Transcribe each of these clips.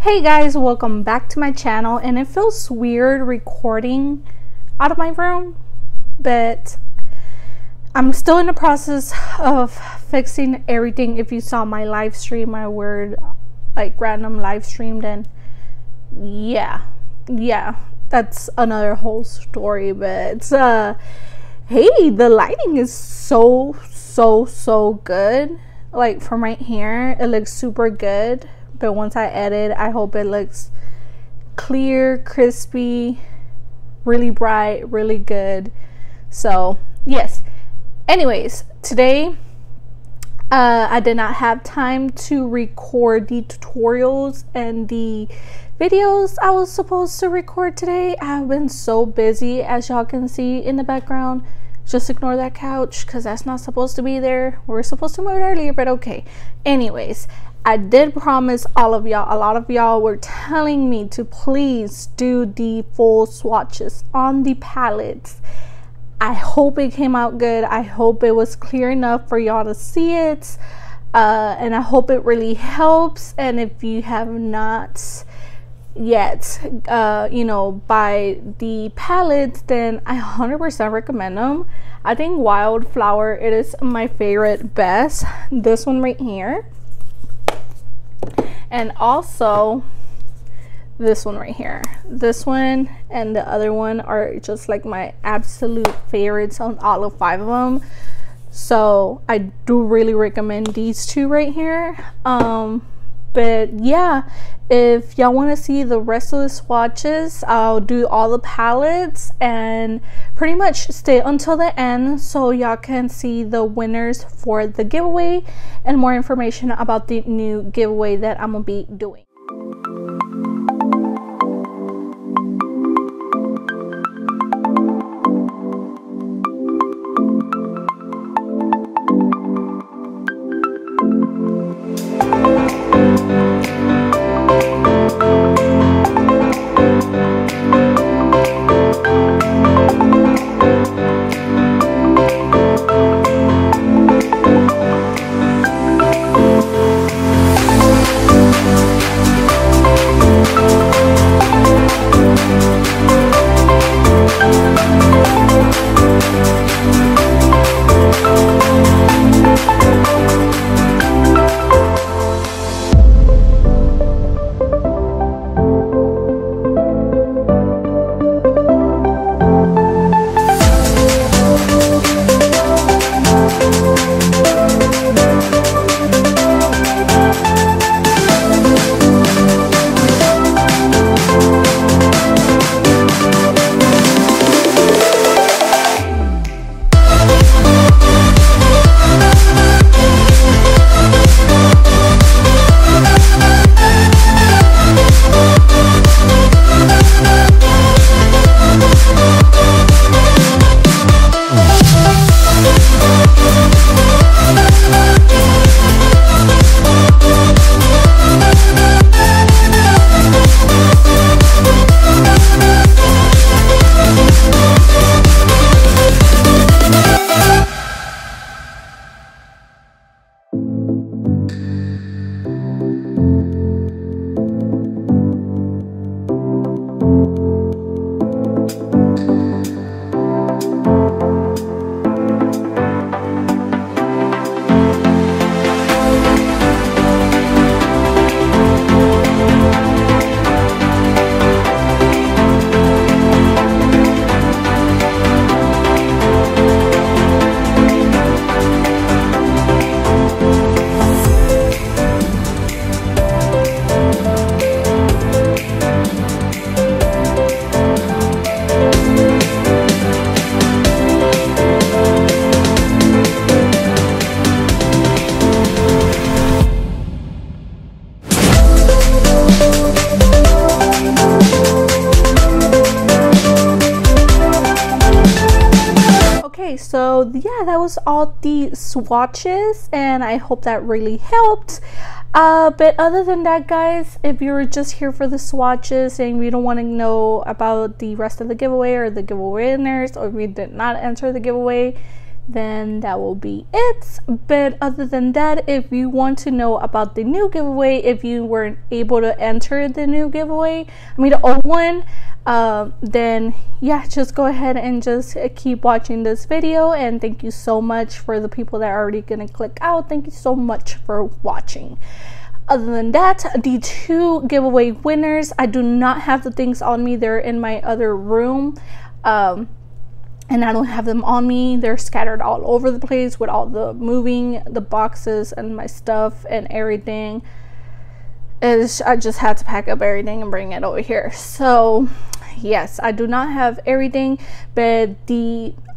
Hey guys, welcome back to my channel. And it feels weird recording out of my room, but I'm still in the process of fixing everything. If you saw my live stream, my weird random live stream, then yeah, that's another whole story. But hey, the lighting is so good. Like from right here, it looks super good. But once I edit, I hope it looks clear, crispy, really bright, really good. So yes, anyways, today I did not have time to record the tutorials and the videos I was supposed to record today. I've been so busy, as y'all can see in the background. Just ignore that couch because that's not supposed to be there. We're supposed to move it earlier, but okay. Anyways, I did promise all of y'all, a lot of y'all were telling me to please do the full swatches on the palettes. I hope it came out good. I hope it was clear enough for y'all to see it. And I hope it really helps. And if you have not yet, buy the palettes, then I 100% recommend them. I think Wildflower, it is my favorite best. This one right here. And also this one right here. This one and the other one are just like my absolute favorites on all of 5 of them. So I do really recommend these 2 right here. But yeah, if y'all want to see the rest of the swatches, I'll do all the palettes and pretty much stay until the end so y'all can see the winners for the giveaway and more information about the new giveaway that I'm gonna be doing. So yeah, that was all the swatches and I hope that really helped. But other than that, guys, if you're just here for the swatches and you don't want to know about the rest of the giveaway or the giveaway winners, or if you did not enter the giveaway, then that will be it. But other than that, if you want to know about the new giveaway, if you weren't able to enter the new giveaway, the old one, then yeah, just go ahead and just keep watching this video. And thank you so much for the people that are already gonna click out. Thank you so much for watching. Other than that, the 2 giveaway winners, I do not have the things on me. They're in my other room, and I don't have them on me. They're scattered all over the place with all the moving the boxes and my stuff and everything. I just had to pack up everything and bring it over here. So yes, I do not have everything, but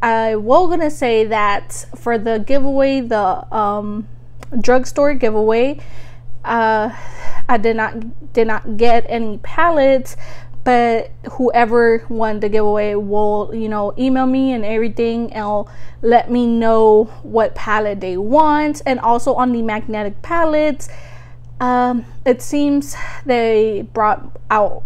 I was gonna say that for the giveaway, the drugstore giveaway, I did not get any palettes, but whoever won the giveaway will, email me and everything, and let me know what palette they want. And also on the magnetic palettes, it seems they brought out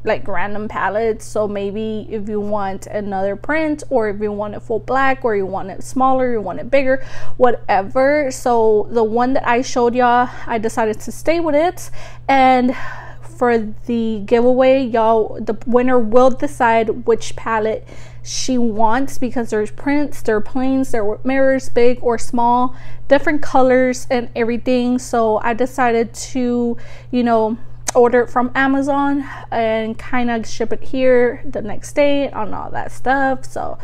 like random palettes. So maybe if you want another print, or if you want it full black, or you want it smaller, you want it bigger, whatever. So the one that I showed y'all, I decided to stay with it. And for the giveaway, y'all, the winner will decide which palette she wants, because there's prints, there are planes, there were mirrors, big or small, different colors and everything. So I decided to, order it from Amazon and kind of ship it here the next day and all that stuff. So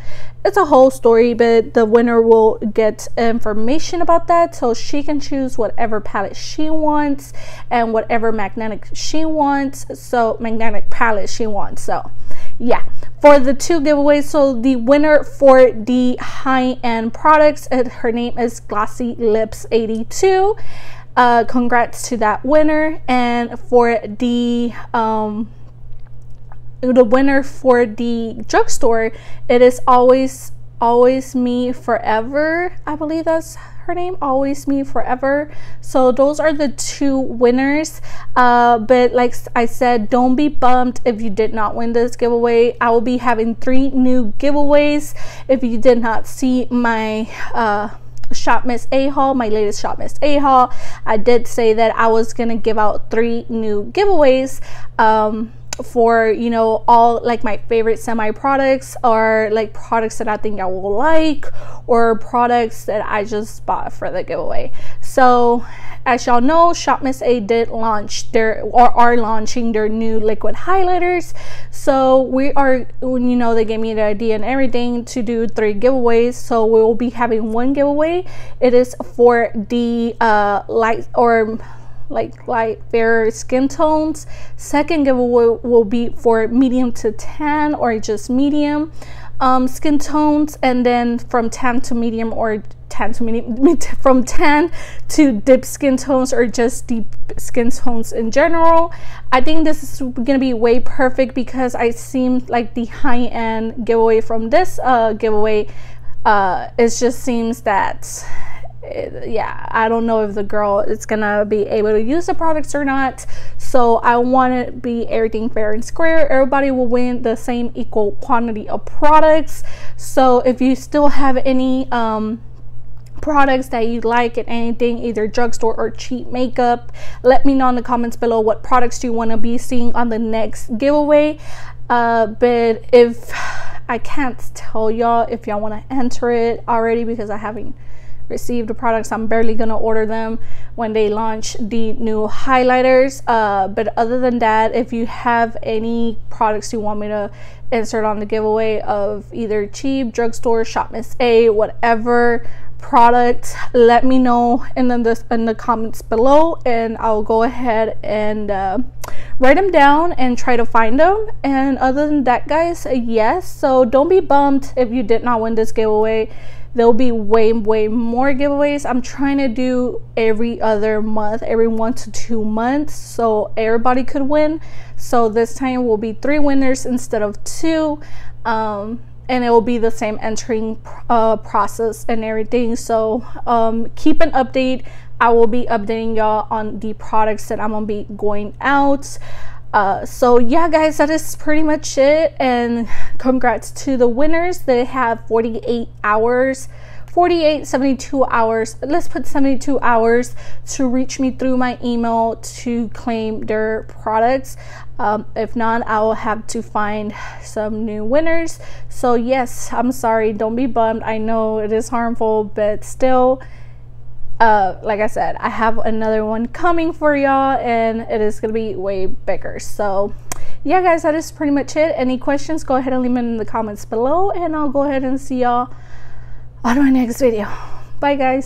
it's a whole story, but the winner will get information about that, so she can choose whatever palette she wants and whatever magnetic palette she wants. So yeah, for the 2 giveaways, so the winner for the high-end products, her name is Glossy Lips 82. Congrats to that winner. And for the winner for the drugstore, it is always me forever. I believe that's her name, Always Me Forever. So those are the 2 winners. But like I said, don't be bummed if you did not win this giveaway. I will be having 3 new giveaways. If you did not see my Shop Miss A haul, my latest Shop Miss A haul, I did say that I was gonna give out 3 new giveaways for all like my favorite semi products, or like products that I think I will like, or products that I just bought for the giveaway. So as y'all know, Shop Miss A did launch are launching their new liquid highlighters. So we are, they gave me the idea and everything to do 3 giveaways. So we will be having 1 giveaway. It is for the light or like light fair skin tones. Second giveaway will be for medium to tan, or just medium skin tones, and then from tan to medium, or tan to medium, from tan to deep skin tones, or just deep skin tones in general. I think this is gonna be way perfect, because I seem like the high-end giveaway from this giveaway, it just seems that yeah, I don't know if the girl is gonna be able to use the products or not. So I want to be everything fair and square. Everybody will win the same equal quantity of products. So if you still have any products that you like and anything, either drugstore or cheap makeup, let me know in the comments below what products you want to be seeing on the next giveaway. But if I can't tell y'all if y'all want to enter it already, because I haven't received the products. I'm barely gonna order them when they launch the new highlighters. But other than that, if you have any products you want me to insert on the giveaway of either cheap, drugstore, Shop Miss A, whatever product, let me know in the comments below, and I'll go ahead and write them down and try to find them. And other than that, guys, yes, so don't be bummed if you did not win this giveaway. There'll be way more giveaways. I'm trying to do every other month, every 1 to 2 months, so everybody could win. So this time will be 3 winners instead of 2, and it will be the same entering process and everything. So keep an update. I will be updating y'all on the products that I'm gonna be going out. So yeah, guys, that is pretty much it, and congrats to the winners. They have 48 hours 48, 72 hours. Let's put 72 hours to reach me through my email to claim their products. If not, I will have to find some new winners. So yes, I'm sorry, don't be bummed. I know it is harmful, but still, like I said, I have another one coming for y'all, and it is gonna be way bigger. So yeah guys, that is pretty much it. Any questions, go ahead and leave them in the comments below, and I'll go ahead and see y'all on my next video. Bye guys.